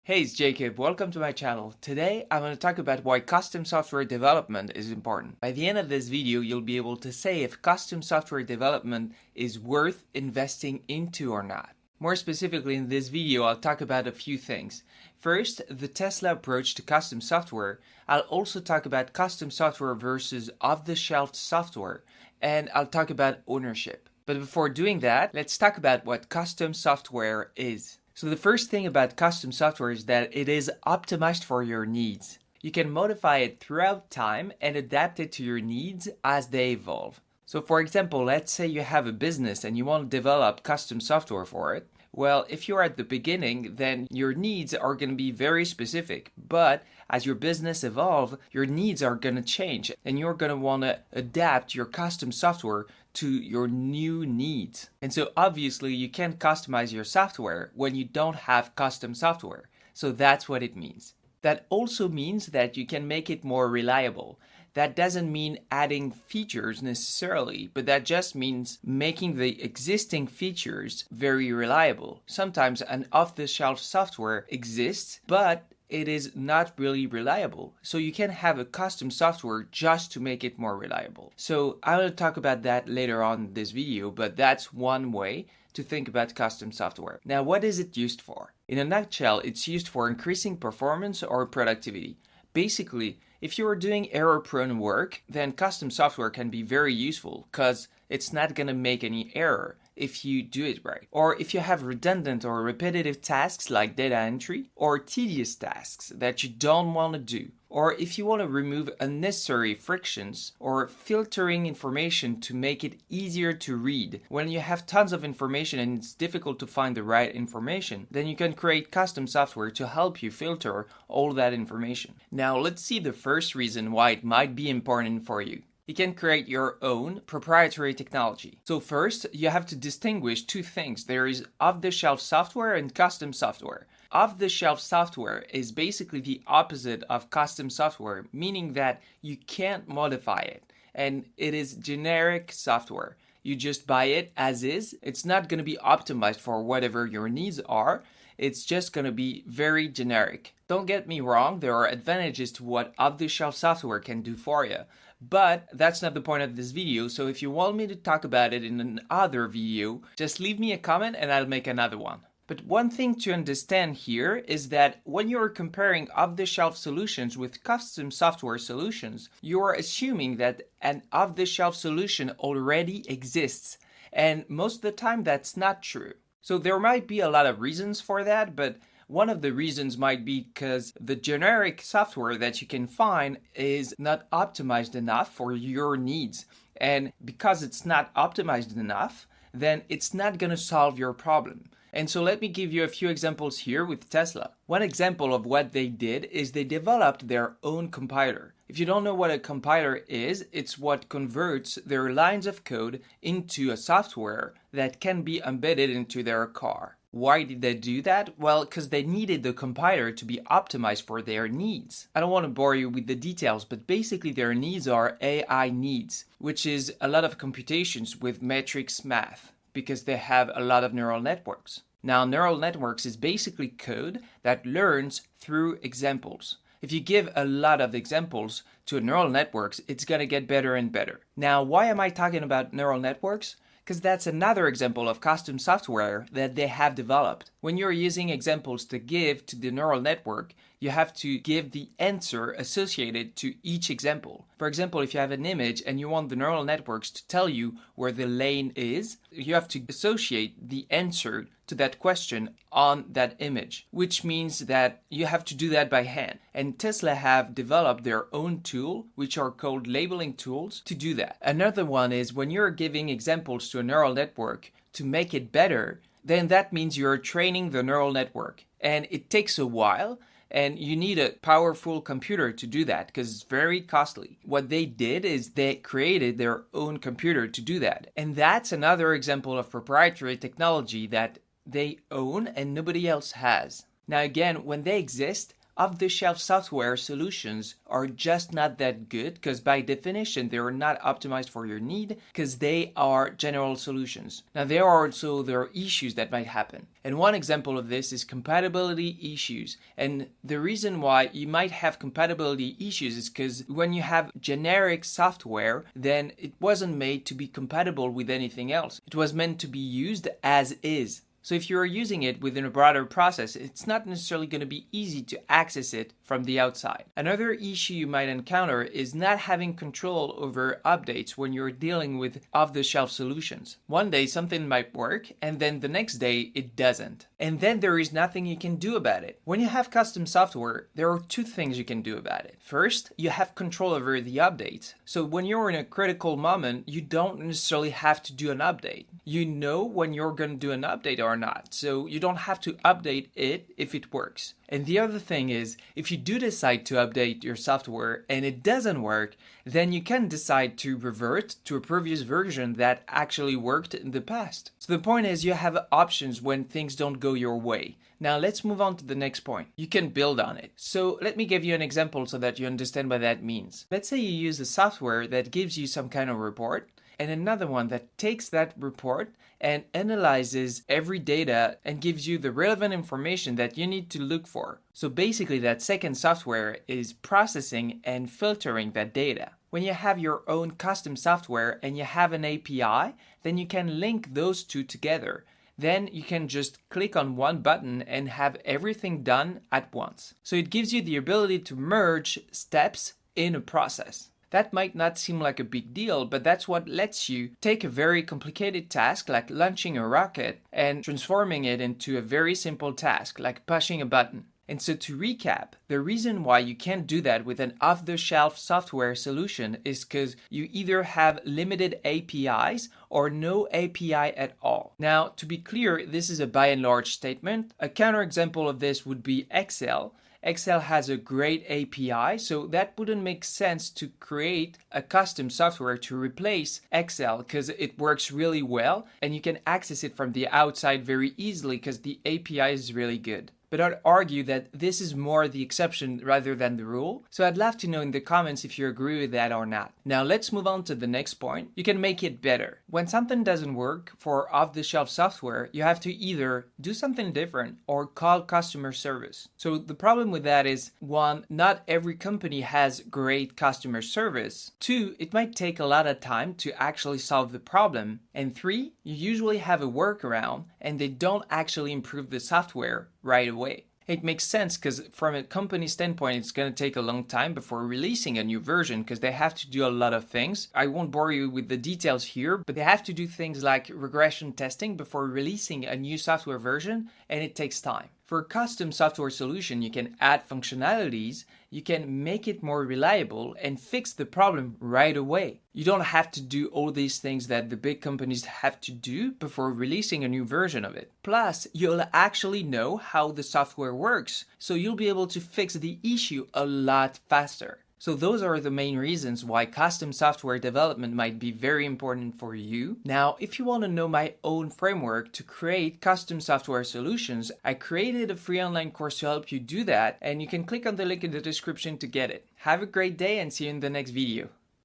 Hey, it's Jacob. Welcome to my channel. Today, I'm going to talk about why custom software development is important. By the end of this video, you'll be able to say if custom software development is worth investing into or not. More specifically, in this video, I'll talk about a few things. First, the Tesla approach to custom software. I'll also talk about custom software versus off-the-shelf software, and I'll talk about ownership. But before doing that, let's talk about what custom software is. So the first thing about custom software is that it is optimized for your needs. You can modify it throughout time and adapt it to your needs as they evolve. So for example, let's say you have a business and you want to develop custom software for it. Well, if you're at the beginning, then your needs are going to be very specific. But as your business evolves, your needs are going to change and you're going to want to adapt your custom software to your new needs. And so obviously you can't customize your software when you don't have custom software. So that's what it means. That also means that you can make it more reliable. That doesn't mean adding features necessarily, but that just means making the existing features very reliable. Sometimes an off-the-shelf software exists, but it is not really reliable. So you can have a custom software just to make it more reliable. So I will talk about that later on in this video, but that's one way to think about custom software. Now, what is it used for? In a nutshell, it's used for increasing performance or productivity. Basically, if you are doing error-prone work, then custom software can be very useful because it's not going to make any error if you do it right. Or if you have redundant or repetitive tasks like data entry, or tedious tasks that you don't want to do. Or if you want to remove unnecessary frictions or filtering information to make it easier to read. When you have tons of information and it's difficult to find the right information, then you can create custom software to help you filter all that information. Now let's see the first reason why it might be important for you. You can create your own proprietary technology. So first, you have to distinguish two things. There is off-the-shelf software and custom software. Off-the-shelf software is basically the opposite of custom software, meaning that you can't modify it. And it is generic software. You just buy it as is. It's not going to be optimized for whatever your needs are. It's just going to be very generic. Don't get me wrong, there are advantages to what off-the-shelf software can do for you. But that's not the point of this video, so if you want me to talk about it in another video, just leave me a comment and I'll make another one. But one thing to understand here is that when you're comparing off-the-shelf solutions with custom software solutions, you're assuming that an off-the-shelf solution already exists. And most of the time that's not true. So there might be a lot of reasons for that, but one of the reasons might be because the generic software that you can find is not optimized enough for your needs. And because it's not optimized enough, then it's not going to solve your problem. And so let me give you a few examples here with Tesla. One example of what they did is they developed their own compiler. If you don't know what a compiler is, it's what converts their lines of code into a software that can be embedded into their car. Why did they do that? Well, because they needed the compiler to be optimized for their needs. I don't want to bore you with the details, but basically their needs are AI needs, which is a lot of computations with matrix math, because they have a lot of neural networks. Now, neural networks is basically code that learns through examples. If you give a lot of examples to neural networks, it's going to get better and better. Now, why am I talking about neural networks? Because that's another example of custom software that they have developed. When you're using examples to give to the neural network, you have to give the answer associated to each example. For example, if you have an image and you want the neural networks to tell you where the lane is, you have to associate the answer to that question on that image, which means that you have to do that by hand. And Tesla have developed their own tool, which are called labeling tools, to do that. Another one is when you're giving examples to a neural network to make it better, then that means you're training the neural network. And it takes a while. And you need a powerful computer to do that because it's very costly. What they did is they created their own computer to do that. And that's another example of proprietary technology that they own and nobody else has. Now again, when they exist, off-the-shelf software solutions are just not that good because by definition they are not optimized for your need because they are general solutions. Now there are issues that might happen. And one example of this is compatibility issues. And the reason why you might have compatibility issues is because when you have generic software, then it wasn't made to be compatible with anything else. It was meant to be used as is. So if you're using it within a broader process, it's not necessarily going to be easy to access it from the outside. Another issue you might encounter is not having control over updates when you're dealing with off-the-shelf solutions. One day something might work and then the next day it doesn't. And then there is nothing you can do about it. When you have custom software, there are two things you can do about it. First, you have control over the updates. So when you're in a critical moment, you don't necessarily have to do an update. You know when you're going to do an update or not. So you don't have to update it if it works. And the other thing is, if you do decide to update your software and it doesn't work, then you can decide to revert to a previous version that actually worked in the past. So the point is you have options when things don't go your way. Now let's move on to the next point. You can build on it. So let me give you an example so that you understand what that means. Let's say you use a software that gives you some kind of report and another one that takes that report and analyzes every data and gives you the relevant information that you need to look for. So basically that second software is processing and filtering that data. When you have your own custom software and you have an API, then you can link those two together. Then you can just click on one button and have everything done at once. So it gives you the ability to merge steps in a process. That might not seem like a big deal, but that's what lets you take a very complicated task like launching a rocket and transforming it into a very simple task like pushing a button. And so to recap, the reason why you can't do that with an off-the-shelf software solution is because you either have limited APIs or no API at all. Now, to be clear, this is a by and large statement. A counterexample of this would be Excel. Excel has a great API, so that wouldn't make sense to create a custom software to replace Excel because it works really well and you can access it from the outside very easily because the API is really good. But I'd argue that this is more the exception rather than the rule, so I'd love to know in the comments if you agree with that or not. Now let's move on to the next point. You can make it better. When something doesn't work for off-the-shelf software, you have to either do something different or call customer service. So the problem with that is, one, not every company has great customer service. Two, it might take a lot of time to actually solve the problem. And three, you usually have a workaround and they don't actually improve the software right away. It makes sense because from a company standpoint, it's going to take a long time before releasing a new version because they have to do a lot of things. I won't bore you with the details here, but they have to do things like regression testing before releasing a new software version, and it takes time. For a custom software solution, you can add functionalities, you can make it more reliable and fix the problem right away. You don't have to do all these things that the big companies have to do before releasing a new version of it. Plus, you'll actually know how the software works, so you'll be able to fix the issue a lot faster. So those are the main reasons why custom software development might be very important for you. Now, if you want to know my own framework to create custom software solutions, I created a free online course to help you do that, and you can click on the link in the description to get it. Have a great day and see you in the next video.